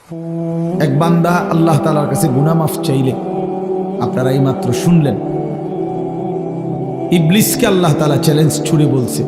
এক বান্দা আল্লাহ তাআলার কাছে গুনাহ মাফ চাইলে, আপনারা এই মাত্র শুনলেন, ইবলিসকে আল্লাহ তাআলা চ্যালেঞ্জ ছুড়ে বলছে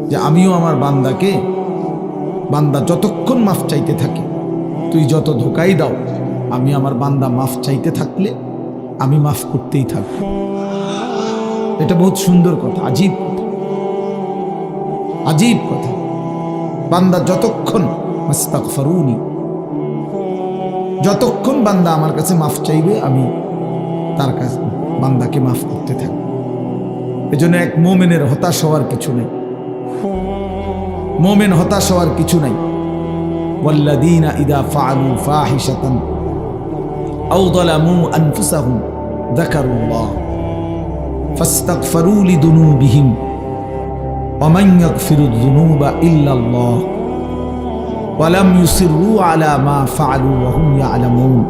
যে আমিও আমার বান্দাকে, বান্দা যতক্ষণ মাফ চাইতে থাকে, তুই যত ধোকাই দাও, আমি আমার বান্দা মাফ চাইতে থাকলে আমি মাফ করতেই থাকব। এটা বহুত সুন্দর কথা, আজীব কথা, আজীব কথা। বান্দা যতক্ষণ মাস্তাগফিরুনি, যতক্ষণ বান্দা আমার কাছে মাফ চাইবে, আমি তার কাছে বান্দাকে মাফ করতে থাকব। এজন্য এক মুমিনের হতাশ হওয়ার কিছু নেই, মুমিন হতাশ হওয়ার কিছু নাই। ওয়াল্লাযীনা ইযা ফাআলু ফাহিশাতান আও যালামু আনফুসাহুম যাকারুল্লাহ ফাস্তাগফিরু লিযুনুবিহিম ওয়া মান ইয়াগফিরুয যুনুবা ইল্লাল্লাহ ওয়া লাম ইউসিররু আলা মা ফাআলু ওয়া হুম ইয়ালামুন।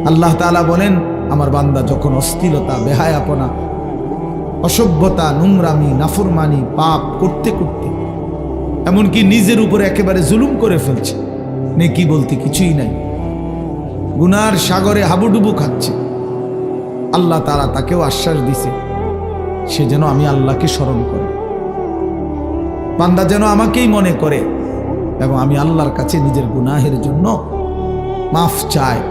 আল্লাহ তাআলা বলেন, আমার বান্দা যখন অশ্লীলতা, বেহায়াপনা, অসভ্যতা, নোংরামি, নাফরমানি, পাপ করতে করতে এমনকি নিজের উপরে একেবারে জুলুম করে ফেলছে, নেকি বলতে কিছুই নাই, গুনার সাগরে হাবুডুবু খাচ্ছে, আল্লাহ তাআলা তাকেও আশ্বাস দিছে সে যেন আমি আল্লাহকে স্মরণ করে, বান্দা যেন আমাকেই মনে করে এবং আমি আল্লাহর কাছে নিজের গুনাহের জন্য মাফ চায়,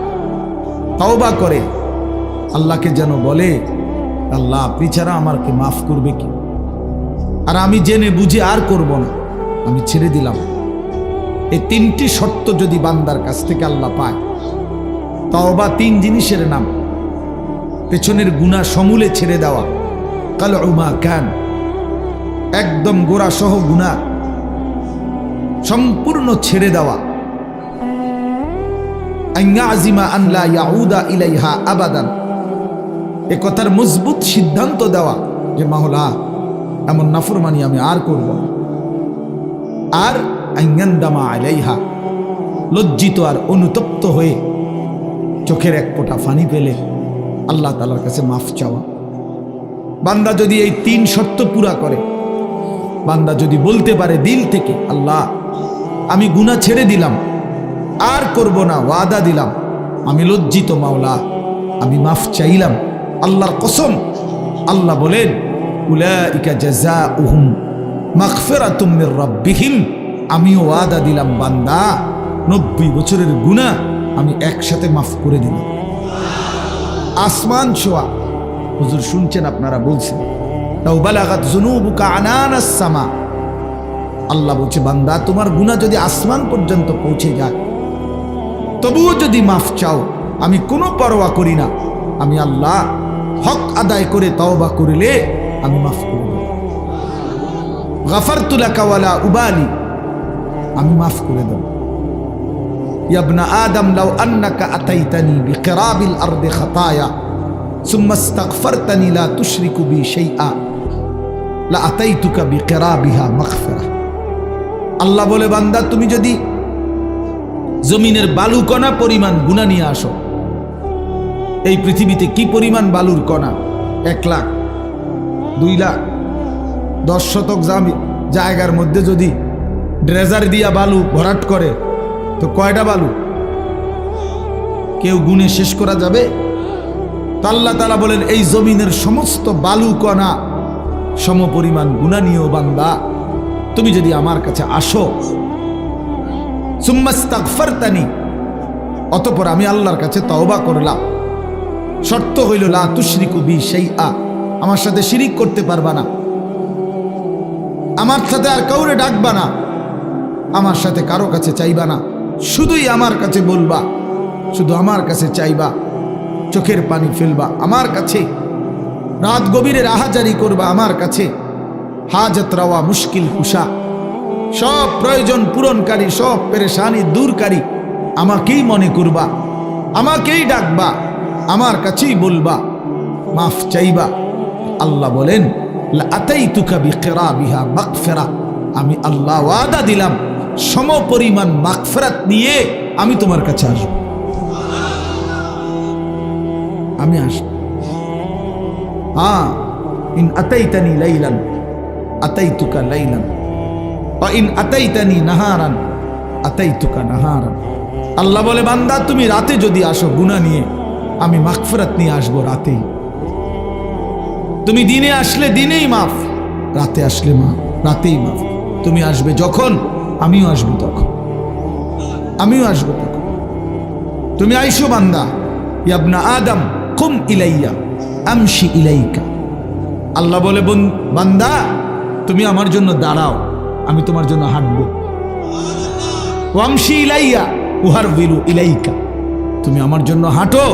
তওবা করে, আল্লাহকে যেন বলে, আল্লাহ আপনি ছাড়া আমাকে মাফ করবে কি, আর আমি জেনে বুঝে আর করব না, আমি ছেড়ে দিলাম। এই তিনটি শর্ত যদি বান্দার কাছ থেকে আল্লাহ পায়, তওবা তিন জিনিসের নাম, পেছনের গুনাহ সমূলে ছেড়ে দেওয়া, কালউ মা কান, একদম গোড়া সহ গুনাহ সম্পূর্ণ ছেড়ে দেওয়া, আইয়াজিমা আন লা ইয়াউদা ইলাইহা আবাদান, এ কথার মজবুত সিদ্ধান্ত দেওয়া যে মাওলা এমন নাফরমানি আমি আর করব না, আর আইয়ান্দামা আলাইহা, লজ্জিত আর অনুতপ্ত হয়ে চোখের এক ফোঁটা পানি ফেলে আল্লাহ তাআলার কাছে মাফ চাওয়া। বান্দা যদি এই তিন শর্ত পুরা করে, বান্দা যদি বলতে পারে দিল থেকে, আল্লাহ আমি গুনাহ ছেড়ে দিলাম, আর করব না, ওয়াদা দিলাম, আমি লজ্জিত মাওলা, আমি মাফ চাইলাম, আল্লাহর কসম, আল্লাহ বলেন উলাইকা জাযাউহুম মাগফিরাতুম মির রাব্বিহিম, আমিও ওয়াদা দিলাম বান্দা 90 বছরের গুনাহ আমি একসাথে মাফ করে দিলাম। আসমান ছোঁয়া, হুজুর শুনছেন, আপনারা বলছেন, লাউ বালাগাত যুনুবুকা আনানাস সামা, আল্লাহ বলছে বান্দা তোমার গুনাহ যদি আসমান পর্যন্ত পৌঁছে যায়, তবুও যদি মাফ চাও, আমি কোনো পরোয়া করি না, আমি আল্লাহ হক আদায় করে তওবা করিলে আমি মাফ করব, গাফারতু লাকা ওয়ালা উবালি, আমি মাফ করে দেব। ইয়া ইবনা আদম লাউ আন্নাকা আতাইতানি বিকিরাবিল আরদি খাতায়া সুম্মা ইস্তাগফারতানি লা তুশরিকু বি শাইআ লা আতাইতুকা বিকিরাবিহা মাগফিরা। আল্লাহ বলে বান্দা তুমি যদি জমিনের বালুকণা পরিমাণ গুনাহ নিয়ে আসো, এই পৃথিবীতে কি পরিমাণ বালুর কণা, 1 লাখ, 2 লাখ, 10 শতক জায়গার মধ্যে যদি ড্রেজার দিয়া বালু ভরাট করে, তো কয়টা বালু কেউ গুনে শেষ করা যাবে? তো আল্লাহ তাআলা বলেন এই জমিনের সমস্ত বালু কণা সম পরিমাণ গুনাহ নিয়েও বান্দা তুমি যদি আমার কাছে আসো, সুম্মা ইস্তাগফারতানি, অতঃপর আমি আল্লাহর কাছে তওবা করলাম, শর্ত হইল লা তুশরিকু বি শাইআ, আমার সাথে শিরিক করতে পারবা না, আমার সাথে আর কাউরে ডাকবা না, আমার সাথে কারো কাছে চাইবা না, শুধুই আমার কাছে বলবা, শুধু আমার কাছে চাইবা, চোখের পানি ফেলবা আমার কাছে, রাত গভীরে রাহাজারি করবা আমার কাছে, হাজত রাওয়া, মুশকিল কুশা, সব প্রয়োজন পূরণকারী, সব পেরেশানি দূরকারী আমাকেই মনে করবা, আমাকেই ডাকবা, আমার কাছেই বলবা, মাফ চাইবা। আল্লাহ বলেন লা আতাইতুকা বিকিরাবিহা মাগফিরা, আমি আল্লাহ ওয়াদা দিলাম সম পরিমাণ মাগফিরাত নিয়ে আমি তোমার কাছে আসব, আমি আসব। ইন আতাইতানি লাইলান আতাইতুকা লাইলান ওয়া ইন আতাইতানি নাহারান আতাইতুকা নাহারা। আল্লাহ বলে বান্দা তুমি রাতে যদি আসো গুনাহ নিয়ে, আমি মাগফিরাত নিয়ে আসবো রাতেই। তুমি দিনে আসলে দিনেই মাফ, রাতে আসলে মাফ, রাতেই মাফ। তুমি আসবে যখন, আমিও আসবো তখন, আমিও আসবো তখন। তুমি আইসো বান্দা, ইয়া আদম কুম ইলাইয়া আমশি ইলাইকা। আল্লাহ বলে বান্দা তুমি আমার জন্য দাঁড়াও, আমি তোমার জন্য হাঁটবো। ওয়ামশি ইলাইয়া উহারবিলু ইলাইকা। তুমি আমার জন্য হাঁটো,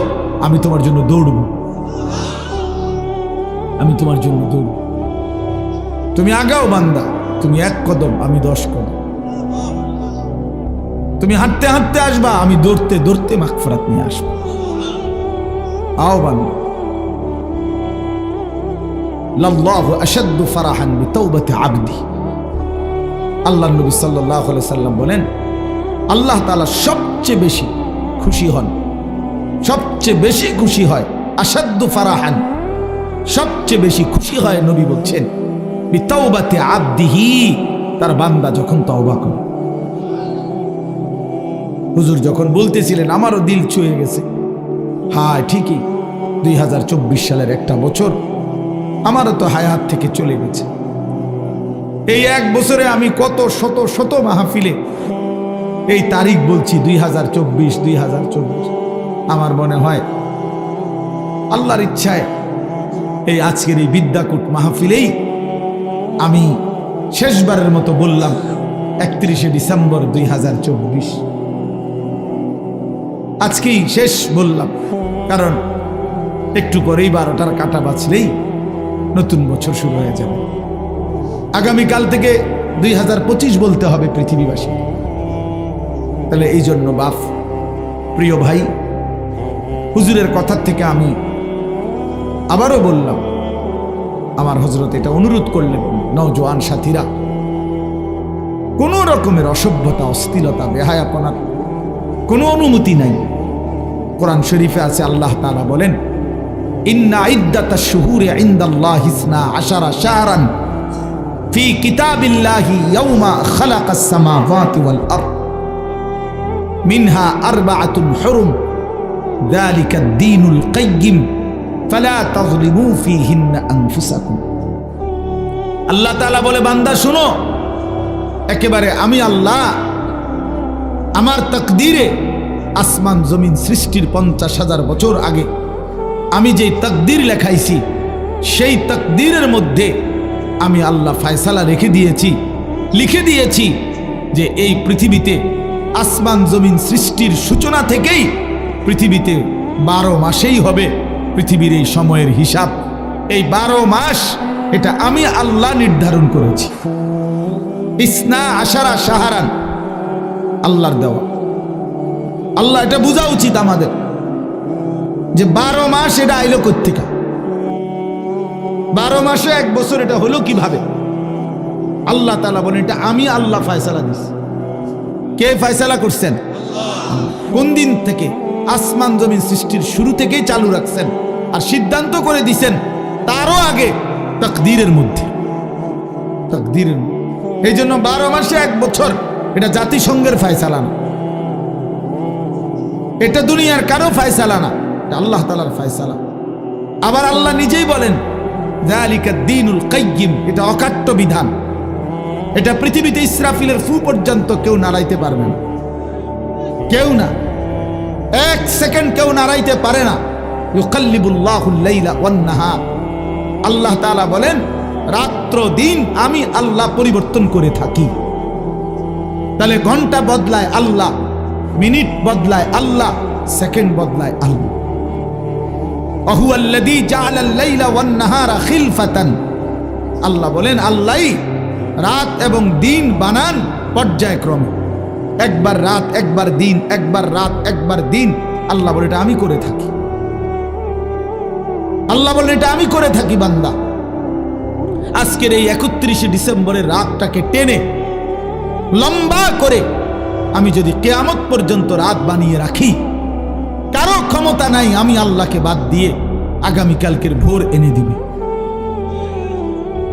আমি তোমার জন্য দৌড়বো, আমি তোমার জন্য দৌড়ব। তুমি আগাও বান্দা, তুমি 1 কদম, আমি 10 কদম। তুমি হাঁটতে হাঁটতে আসবা, আমি দৌড়তে দৌড়তে মাগফিরাত নিয়ে আসবো। আও বান্দা। লাল্লাহু আশাদ্দু ফারাহান বিতাওবাতি আবদি। আল্লাহর নবী সাল্লাল্লাহু আলাইহি সাল্লাম বলেন, আল্লাহ তাআলা সবচেয়ে বেশি খুশি হন, সবচেয়ে বেশি খুশি হয়, আশাদ্দু ফারাহান, সবচেয়ে বেশি খুশি হয় নবী বলছেন বিতাওবাতি আবদিহি, তার বান্দা যখন তওবা করে। হুজুর যখন বলতেছিলেন আমারও দিল ছুঁয়ে গেছে। হ্যাঁ ঠিকই, 2024 সালের একটা বছর আমারও তো হায়াত থেকে চলে গেছে। এই 1 বছরে আমি কত শত শত মাহফিলে এই তারিখ বলছি, 2024। আমার মনে হয় আল্লাহর ইচ্ছায় এই আজকের এই বিদ্যাকূট মাহফিলেই আমি শেষবারের মতো বললাম 31শে ডিসেম্বর 2024। আজকেই শেষ বললাম, কারণ একটু পরেই 12টার কাঁটা বাজলেই নতুন বছর শুরু হয়ে যাবে। আগামীকাল থেকে 2025 বলতে হবে পৃথিবীবাসী। তাহলে এই জন্য বাপ, প্রিয় ভাই, হুজুরের কথার থেকে আমি আবারও বললাম, আমার হযরত এটা অনুরোধ করলেন, নওজোয়ান সাথীরা, কোন রকমের অসভ্যতা, অশ্লীলতা, বেহায়াপনার কোনো অনুমতি নাই। কোরআন শরীফে আছে, আল্লাহ তাআলা বলেন, ইন্না ইদ্দাতাশ শুহুরি ইনদাল্লাহি 12 শাহরান ফি কিতাবিল্লাহি ইয়াওমা খালাকাস সামাওয়াতি ওয়াল আরদ মিনহা আরবাআতুন হুরুম যালিকাদ দীনুল কাইয়্যিম ফালা তাযলিমু ফীহিন্না আনফুসাকুম। আল্লাহ তাআলা বলে বান্দা শোনো, একেবারে আমি আল্লাহ আমার তাকদীরে আসমান জমিন সৃষ্টির 50,000 বছর আগে আমি যে তাকদীর লেখাইছি, সেই তাকদীরের মধ্যে আমি আল্লাহ ফয়সালা রেখে দিয়েছি, লিখে দিয়েছি যে এই পৃথিবীতে আসমান জমিন সৃষ্টির সূচনা থেকেই পৃথিবীতে 12 মাসেই হবে পৃথিবীর এই সময়ের হিসাব। এই 12 মাস এটা আমি আল্লাহ নির্ধারণ করেছি। 12 শাহরান আল্লাহর দেওয়া। আল্লাহ এটা বোঝা উচিত আমাদের যে 12 মাস এটা আইলো কোত্থেকে, 12 মাসে 1 বছর এটা হলো কিভাবে? আল্লাহ তাআলা বলেন এটা আমি আল্লাহ ফয়সালা দিছি। কে ফয়সালা করছেন? কোন দিন থেকে? আসমান জমিন সৃষ্টির শুরু থেকেই চালু রাখছেন, আর সিদ্ধান্ত করে দিছেন তারও আগে তাকদীরের মধ্যে, তাকদীরের। এই জন্য 12 মাসে 1 বছর এটা জাতিসংঘের ফয়সালা না, এটা দুনিয়ার কারো ফয়সালা না, এটা আল্লাহ তাআলার ফয়সালা। আবার আল্লাহ নিজেই বলেন যালিকাদ দীনুল কাইয়্যিম, এটা অকাট্য বিধান। এটা পৃথিবীতে ইসরাফিলের ফু পর্যন্ত কেউ নাড়াইতে পারবে না, কেউ না, 1 সেকেন্ড কেউ নাড়াইতে পারে না। ইউকাল্লিবুল্লাহুল লাইলা ওয়ান নাহার, আল্লাহ তাআলা বলেন রাত্র দিন আমি আল্লাহ পরিবর্তন করে থাকি। তাহলে ঘন্টা বদলায় আল্লাহ, মিনিট বদলায় আল্লাহ, সেকেন্ড বদলায় আল্লাহ। ওয়াহুয়াল্লাযী জাআলাল লাইলা ওয়ান নাহারা খিলফাতান, আল্লাহ বলেন আল্লাহই রাত এবং দিন বানান পর্যায়ক্রমে, একবার রাত একবার দিন, একবার রাত একবার দিন। আল্লাহ বলে এটা আমি করে থাকি, আল্লাহ বলে এটা আমি করে থাকি। বান্দা আজকের এই 31শে ডিসেম্বরের রাতটাকে টেনে লম্বা করে আমি যদি কিয়ামত পর্যন্ত রাত বানিয়ে রাখি, কারো ক্ষমতা নাই আমি আল্লাহকে বাদ দিয়ে আগামীকালকের ভোর এনে দিবে,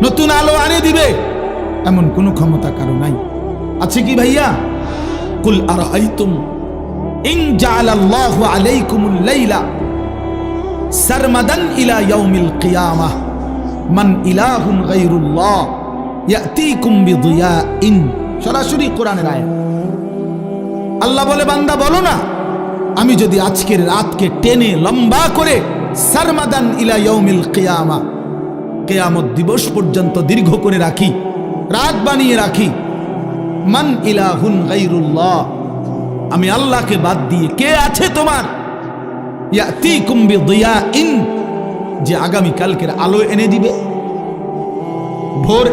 নতুন আলো আনে দিবে, এমন কোনো ক্ষমতা কারো নাই। আছে কি ভাইয়া? কুল আরাআইতুম ইন জাআলাল্লাহু আলাইকুমুল লাইলা সারমাদান ইলা ইয়াউমিল কিয়ামাহ মান ইলাহুন গায়রুল্লাহ ইয়াতিকুম বিদিয়াইন। সরাসরি কোরআনের আয়াত। আল্লাহ বলে, বান্দা বলো না, আমি যদি আজকের রাতকে টেনে লম্বা করে সারমাদান ইলা ইয়াউমিল কিয়ামাহ, কিয়ামত দিবস পর্যন্ত দীর্ঘ করে রাখি, রাত বানিয়ে রাখি, মান ইলাহুন গায়রুল্লাহ, আমি আল্লাহকে বাদ দিয়ে কে আছে তোমার, ইয়াতিকুম বিদিয়াইন, যে আগামী কালকের আলো এনে দিবে, ভোর